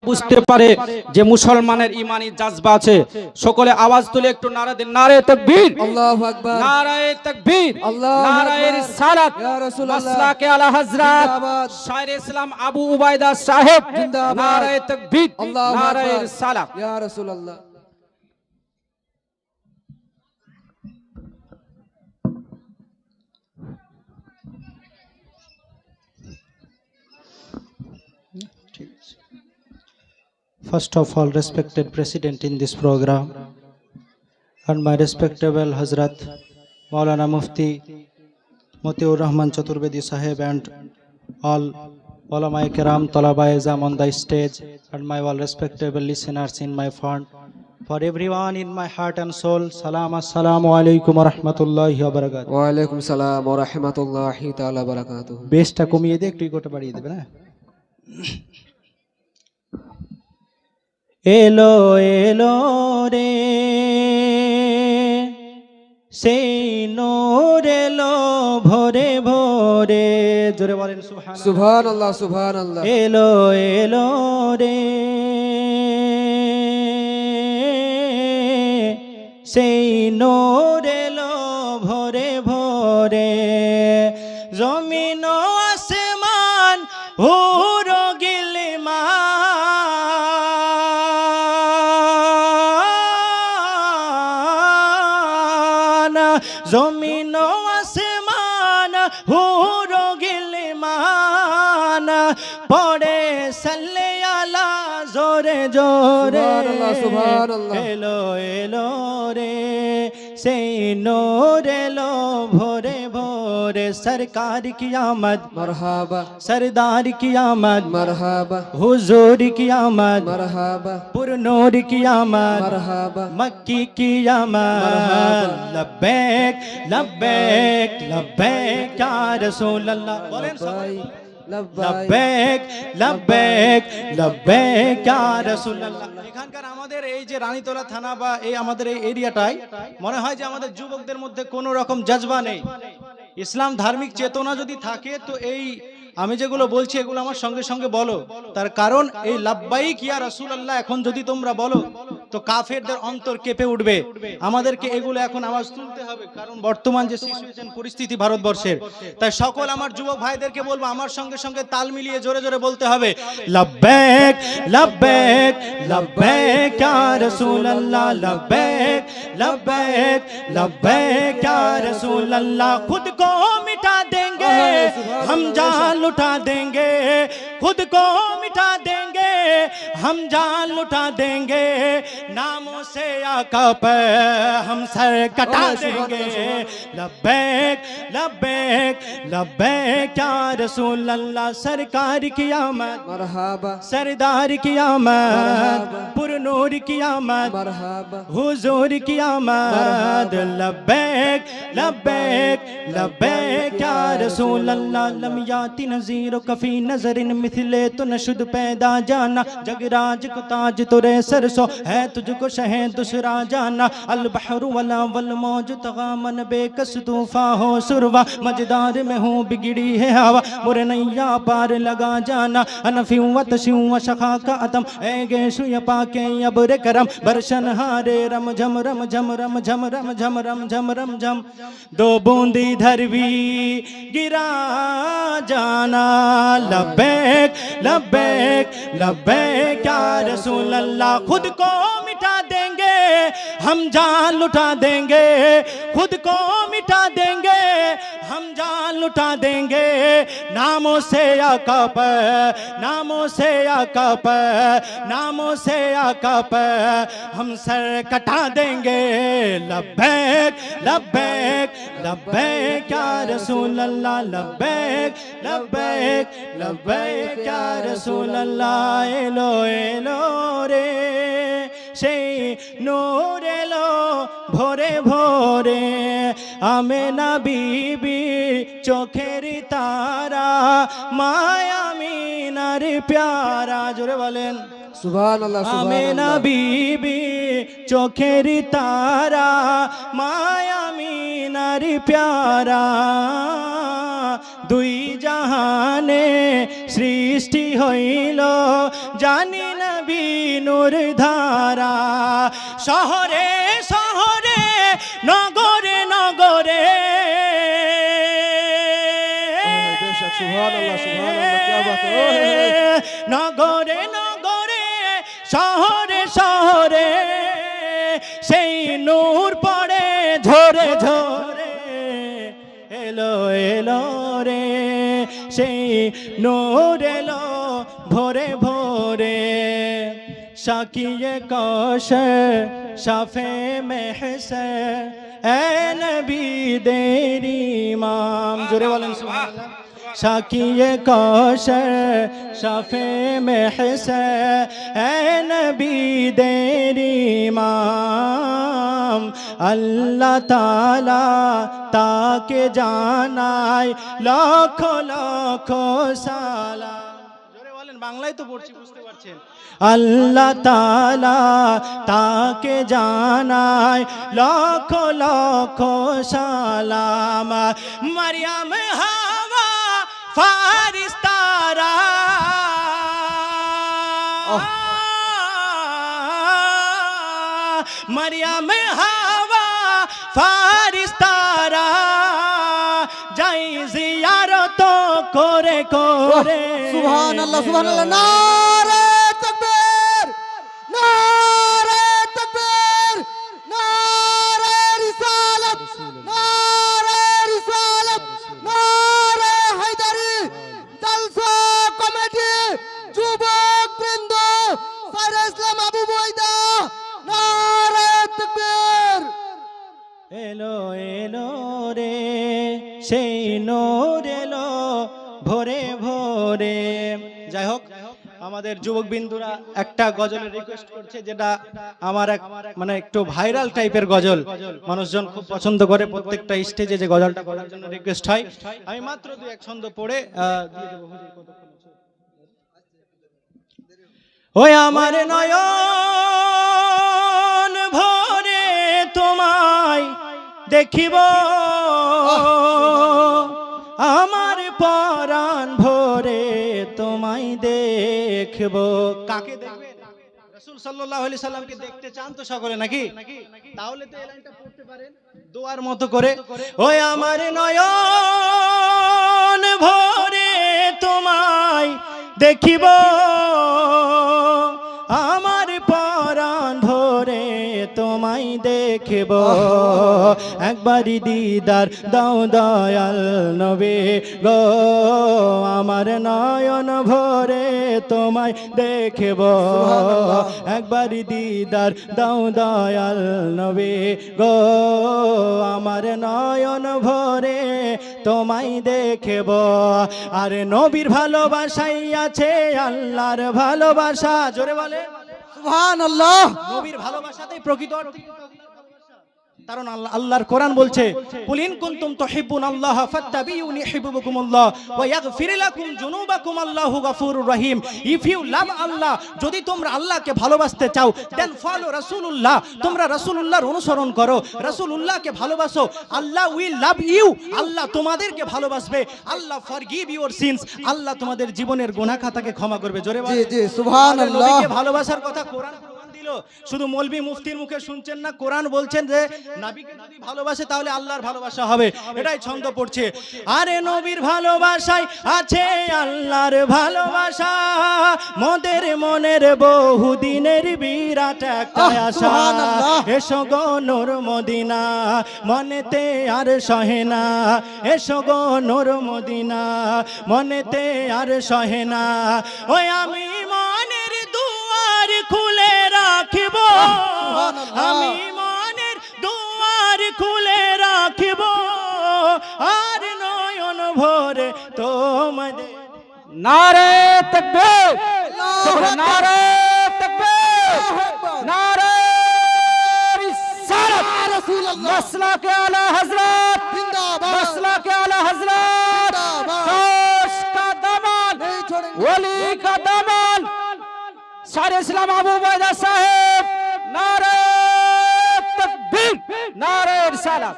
বুঝতে পারে যে মুসলমানের ইমানি জাজবা আছে। সকলে আওয়াজ তুলে একটু নারা দেন, নারে তাকবীর, আল্লাহু আকবার, নারায়ে তাকবীর, আল্লাহু নারায়ে আকবার, রিসালাত, ইয়া রাসূলুল্লাহ, মাসলাকে আলা হযরত জিন্দাবাদ, শায়রে ইসলাম আবু উবাইদা সাহেব, জিন্দাবাদ, নারায়ে তাকবীর, আল্লাহু নারায়ে আকবার, রিসালাত। ইয়া রাসূলুল্লাহ। First of all, respected President in this program and my respectable Hazrat Maulana Mufti Motiur Rahman Chaturbedi Saheb and all Ulama Kiram Talaba Izam on the stage and my all respectable listeners in my front. For everyone in my heart and soul, salam assalamu alaikum wa rahmatullahi wa barakatuh. ওয়া আলাইকুম সালাম ওয়া রাহমাতুল্লাহি তাআলা বারাকাতুহু। বেশটা কমিয়ে দিয়ে একটু গোটা বাড়িয়ে দেবে না। এলো এলো রে সেই নূর এলো ভোরে ভোরে, জোরে বলেন সুবহানাল্লাহ। সুবহানাল্লাহ, সুবহানাল্লাহ। এলো এলো রে সেই নূর এলো ভোরে ভোরে, জমিন ও আসমান হুরো গিলমান, জমিন ও আসমান হুরো গিলমান, পড়ে সাল্লে আলা জোরে জোরে, সুবহানাল্লাহ, সুবহানাল্লাহ। এলো এলো রে সেই নূর এলো ভোরে ভোরে, সরকার কি আমদ মারহাবা, सरदार की आमद, মারহাবা, हुजूर की आमद, মারহাবা, पुरनूर की आमद, মারহাবা, मक्की की आमद, लब्बैक लब्बैक लब्बैक या रसूल अल्लाह, बोलें लब्बैक लब्बैक लब्बैक या रसूल अल्लाह। এখানকার আমাদের এই যে রানীতলা থানা বা এই আমাদের এই এরিয়াটায় মনে হয় যে আমাদের যুবকদের মধ্যে কোনো রকম জজবা নেই। ইসলাম ধার্মিক চেতনা যদি থাকে তো এই আমি যেগুলো বলছি এগুলো আমার সঙ্গে সঙ্গে বলো, তার কারণ এই লাব্বাইক ইয়া রাসূলুল্লাহ এখন যদি তোমরা বলো তো কাফেরদের অন্তর কেঁপে উঠবে। আমাদেরকে এগুলো এখন আওয়াজ তুলতে হবে, কারণ বর্তমান যে সিচুয়েশন পরিস্থিতি ভারতবর্ষের, তাই সকল আমার যুবক ভাইদেরকে বলবো আমার সঙ্গে সঙ্গে তাল মিলিয়ে জোরে জোরে বলতে হবে লাব্বাইক লাব্বাইক লাব্বাইক ইয়া রাসূলুল্লাহ, লাব্বাইক লাব্বাইক লাব্বাইক ইয়া রাসূলুল্লাহ। खुद को मिटा देंगे हम जान लुटा देंगे, खुद को मिटा देंगे हम जान लुटा देंगे, नामों से आका पे हम सर कटा देंगे। लब्बैक लब्बैक लब्बैक या रसूल अल्लाह, सरकार की आमद, মারহাবা, सरदार की आमद, पुरनूर की आमद, মারহাবা, हुजूर की आमद, लब्बैक लब्बैक लब्बैक या रसूल अल्लाह। लम याति नज़ीर कफ़ी नज़रिन मिथले तो नशुद पैदा जाना, जगराज को ताज तुरे सरसो है तुझको शहे दूसरा जाना, अल बहरु वला वल मौज तगामन बेकस तूफा हो सुरवा, मजदार में हूँ बिगड़ी है हवा मुरे नैया पार लगा जाना, अनफी व तशी व शखा का अतम ए गेशु य पाके अबरे करम, बरशन हारे रम झम रम झम रम झम रम झम रम झम रम झम, दो बूंदी धरवी गिरा जाना, लब्बैक लब्बैक लब्बैक या रसूल अल्लाह। खुद को मिटा देंगे हम जान लुटा देंगे, खुद को मिटा देंगे हम जान लुटा देंगे, नामों से आका पे नामों से आका पे नामों से आका पे हम सर कटा देंगे। लब्बैक लब्बैक लब्बैक या रसूल अल्लाह, लब्बैक लब्बैक लब्बैक या रसूल अल्लाह। एलो एलो रे সেই নূর এলো ভোরে ভোরে, আমেনা বিবি চোখের তারা, মায়া আমিনার প্যারা, জোরে বলেন সুবহানাল্লাহ, আমেনা সুবহানাল্লাহ। বিবি চোখের তারা, মায়া আমিনার প্যারা, দুই জাহানে সৃষ্টি হইল জানি না নবী নূর ধারা শহরে শহরে নগরে নগরে बेशक सुभान अल्लाह क्या बात है নগরে নগরে শহরে শহরে সেই নূর পড়ে ঝরে ঝরে এলো এলো রে সেই নূর এলো ভোরে ভোরে শাকিয়ে কৌশে শাফে মেহসে এ নবী দেরি ইমাম জোরে বলেন সুবহানাল্লাহ শাকিয়ে কৌশে শাফে মেহসে এ নবী দেরি ইমাম আল্লাহ তাআলা তাকে জানায় লক্ষ লক্ষ সালাম জোরে বলেন বাংলায় তো পড়ছি বুঝতে পারছেন আল্লাহ তাআলা তাকে জানায় লক্ষ লক্ষ সালাম মারিয়াম হাওয়া ফারিস্তারা মারিয়াম হাওয়া ফারিস্তারা যাই জিয়ারত করে করে सुभान अल्लाह नारे तकबीर नारे तकबीर नारे रिसालत नारे हैदरी जलसा कमेटी যুবক বৃন্দ সারে ইসলাম আবু বৈদা নারে তকবীর এলো এলো রে সেই নূর এলো ভোরে ভোরে যাই হোক আমাদের যুবক বিন্দুরা একটা গজলের রিকোয়েস্ট করছে যেটা আমার এক মানে একটু ভাইরাল টাইপের গজল মানুষজন খুব পছন্দ করে প্রত্যেকটা স্টেজে যে গজলটা করার জন্য রিকোয়েস্ট হয় আমি মাত্র দুই এক ছন্দ পড়ে দিয়ে দেব হুজুর কতক্ষণ আছে ওই আমার নয়ন ভরে তোমায় দেখিব আমার পরাণ ভরে তোমায় দেখব কাকে দেখবেন রাসূল সাল্লাল্লাহু আলাইহি সাল্লামকে দেখতে চান তো সকলে নাকি তাহলে তো এই লাইনটা পড়তে পারেন দোয়ার মতো করে ওই আমার নয়ন ভরে তোমায় দেখিব আমার পরাণ ভরে তোমায় দেখব একবারই দিদার দাও দয়াল নবী গো আমার নয়ন ভরে তোমায় দেখব একবারই দিদার দাও দয়াল নবী গো আমার নয়ন ভরে তোমায় দেখব আর নবীর ভালোবাসাই আছে আল্লাহর ভালোবাসা জোরে বলে সুবহান আল্লাহ নবীর ভালোবাসাতেই প্রকৃত অর্থে কারণ আল্লাহর কোরআন বলছে কুল ইন কুনতুম তুহিব্বুনাল্লাহ ফাত্তাবিউনি ইউহিব্বুকুমুল্লাহ ওয়া ইয়াগফির লাকুম যুনুবাকুম আল্লাহু গফুরুর রহিম ইফ ইউ লাভ আল্লাহ যদি তোমরা আল্লাহকে ভালোবাসতে চাও দেন ফলো রাসূলুল্লাহ তোমরা রাসূলুল্লাহর অনুসরণ করো রাসূলুল্লাহকে ভালোবাসো আল্লাহ উইল লাভ ইউ আল্লাহ তোমাদেরকে ভালোবাসবে আল্লাহ ফরগিভ ইওর সিনস আল্লাহ তোমাদের জীবনের গুনাহ খাতাকে ক্ষমা করবে জোরে বলো জি জি সুবহানাল্লাহ নবীকে ভালোবাসার কথা কোরআন দিল শুধু মৌলভী মুফতির মুখে শুনছেন না কোরআন বলছেন যে নবীকে যদি ভালোবাসে তাহলে আল্লাহর ভালোবাসা হবে এটাই ছন্দ পড়ছে আরে নবীর ভালোবাসায় আছে আল্লাহর ভালোবাসা মোদের মনের বহুদিনের বিরাট একটা আশা এসো গো নূর মদিনা মনেতে আর সহে না এসো গো নূর মদিনা মনেতে আর সহে না ওই আমি মনের দুয়ার খুলে রাখিব আমি মনের দুয়ার খুলে রাখিব আর নয়ন ভরে তোমাদের নারে তাকবীর নারে তাকবীর নারে রিসালাত মাসলাকে আলা হযরত जिंदाबाद মাসলাকে আলা হযরত কাশ কা দামান ওলি কা দামান सारे इस्लाम अबू बैदा साहेब नारे तकबीर नारे रिसालत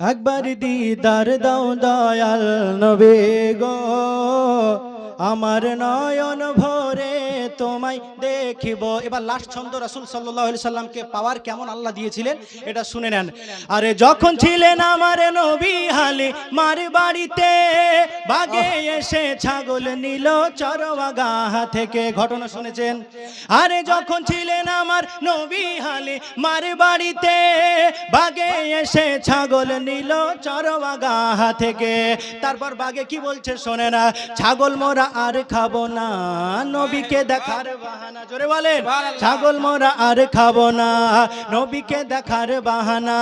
একবার দিদার দাও দয়াল নবী গো আমার নয়ন ভরে তোমায় দেখিব। এবার লাস্ট ছন্দ রাসূল সাল্লাল্লাহু আলাইহি সাল্লামকে পাওয়ার কেমন আল্লাহ দিয়েছিলেন এটা শুনে নেন। আরে যখন ছিলেন আমার নবী হালে মার বাড়িতে, বাগে এসে ছাগল নিল চরওয়াগা থেকে। ঘটনা শুনেছেন? আরে যখন ছিলেন আমার নবী হালে মার বাড়িতে, বাগে এসে ছাগল নিল চরওয়াগা থেকে। তারপর বাগে কি বলছে শোনে না, ছাগল মোরা আর খাবো না, নবীকে দেখার বাহানা। জোরে বলেন, ছাগল মোরা আর খাবো না, নবীকে দেখার বাহানা।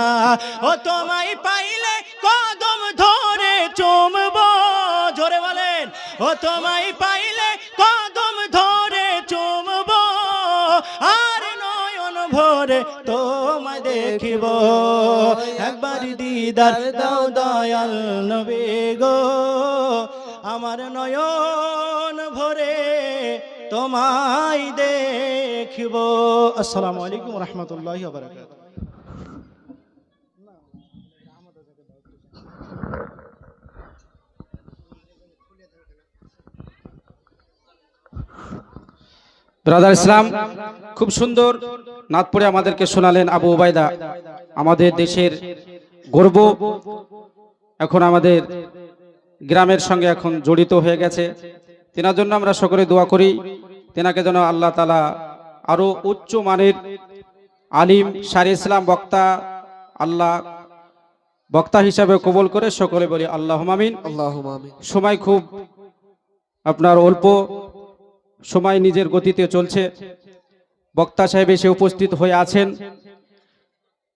ও তোমায় পাইলে কদম ধরে চুমবো। জোরে বলেন, ও তোমায় পাইলে কদম ধরে চুমবো, আর নয়ন ভরে তোমায় দেখিব। একবার দিদার দাও দয়াল নবী গো, আমার নয়ন ভরে তোমায় দেখিব। আসসালামু আলাইকুম ওয়া রাহমাতুল্লাহি ওয়া বারাকাতুহু। ব্রাদার ইসলাম খুব সুন্দর নাত পড়ে আমাদেরকে শোনালেন আবু উবাইদা, আমাদের দেশের গর্ব, এখন আমাদের গ্রামের সঙ্গে এখন জড়িত হয়ে গেছে। তেনার জন্য আমরা সকলে দোয়া করি, তেনাকে যেন আল্লাহ তাআলা আরো উচ্চ মানের আলিম শারি ইসলাম বক্তা আল্লাহ বক্তা হিসাবে কবুল করে। সকলে বলি আল্লাহুম্মা আমিন। আল্লাহুম্মা আমিন। সময় খুব আপনার অল্প সময়, নিজের গতিতে চলছে। বক্তা সাহেব এসে উপস্থিত হয়ে আছেন,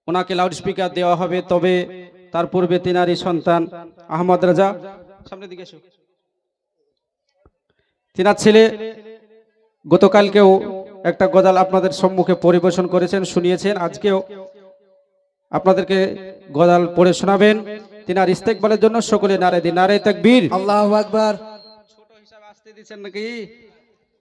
ওনাকে লাউডস্পিকার দেওয়া হবে, তবে তার পূর্বে তিনারই সন্তান আহমদ রাজা সামনের দিকে এসো। তিনার ছেলে গতকালকেও একটা গজাল আপনাদের সম্মুখে পরিবেশন করেছেন, শুনিয়েছেন। আজকেও আপনাদেরকে গজাল পড়ে শোনাবেন। তিনার ইস্তেকবালের জন্য সকলে নারে দিন, নারে তাকবীর। আল্লাহু আকবার। ছোট হিসাবে আসতে দিচ্ছেন নাকি?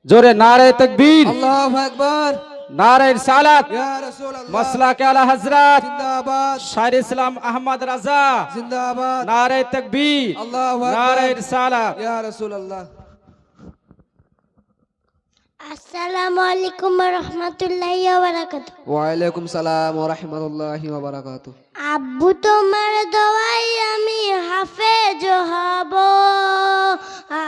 জোরে নারে তাকবীর, আল্লাহু আকবার। নারে রিসালাত, ইয়া রাসূলুল্লাহ মাসলাকে আলা হযরত জিন্দাবাদ, শায়র ইসলাম আহমদ রাজা, জিন্দাবাদ। নারে তাকবীর, আল্লাহু আকবার। নারে রিসালাত। ইয়া রাসূলুল্লাহ। আসসালামু আলাইকুম ওয়া রাহমাতুল্লাহি ওয়া বারাকাতুহু। ওয়া আলাইকুম সালাম ওয়া রাহমাতুল্লাহি ওয়া বারাকাতুহু। আব্বু তোমার দোয়াই আমি হাফেজ হব,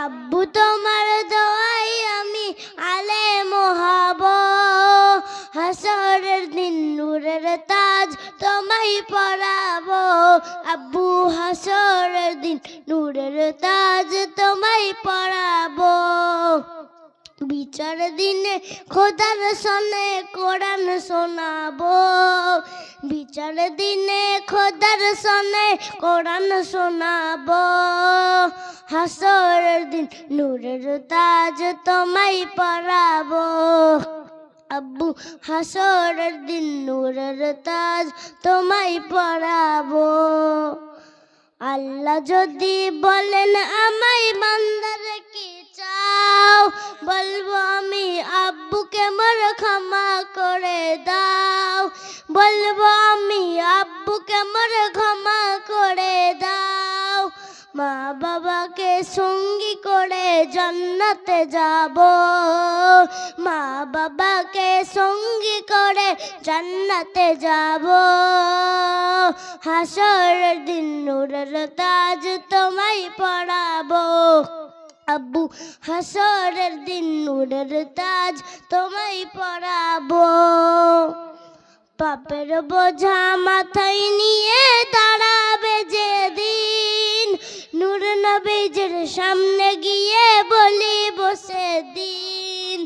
আব্বু তোমার দোয়াই আমি আলেম হব, হাসরের দিন নূরের তাজ তোমায় পরাবো, আব্বু হাসরের দিন নূরের তাজ তোমায় পরাবো। বিচার দিনে খোদার সনে কোরআন শোনাবো, বিচার দিনে খোদার সনে কোরআন শোনাবো, হাসরের দিন নূরের তাজ তোমায় পরাবো, আব্বু হাসরের দিন নূরের তাজ তোমায় পরাবো। আল্লাহ যদি বলেন আমায় বান্দারে কি চাও, বলবো আমি আব্বুকে মোর ক্ষমা করে দাও, বলবো আমি আব্বুকে মোর ক্ষমা করে দাও। মা বাবাকে সঙ্গী করে জান্নাতে যাব, মা বাবাকে সঙ্গী করে জান্নাতে যাব, হাসরের দিন নূরের তাজ তোমায় পরাবো, আব্বু হাসরের দিন নূরের তাজ তোমায় পরাবো। পাপের বোঝা মাথায় নিয়ে দাঁড়াবে যেদিন, নূর নবীজির সামনে গিয়ে বলিব সেদিন,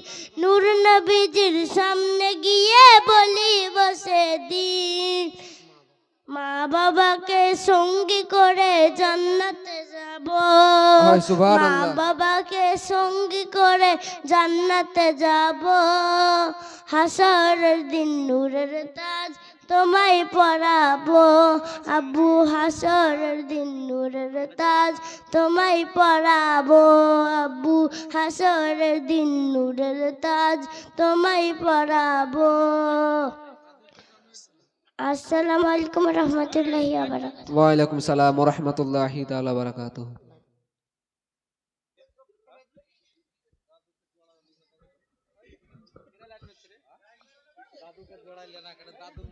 নূর নবীজির সামনে গিয়ে বলিব সেদিন। মা বাবাকে সঙ্গী করে জান্নাতে যাব, হয় মা সুবহানাল্লাহ। বাবাকে সঙ্গী করে জান্নাতে যাব, হাসরের দিন নূরের তাজ তোমায় পরাবো, আব্বু হাসরের দিন নূরের তাজ তোমায় পরাবো, আব্বু হাসরের দিন নূরের তাজ তোমায় পরাবো। আসসালামু আলাইকুম ওয়া রাহমাতুল্লাহি ওয়া বারাকাতুহু। ওয়া আলাইকুম সালাম ওয়া রাহমাতুল্লাহি তাআলা ওয়া বারাকাতুহু। দাদুকে জড়াইলে না কেন দাদুর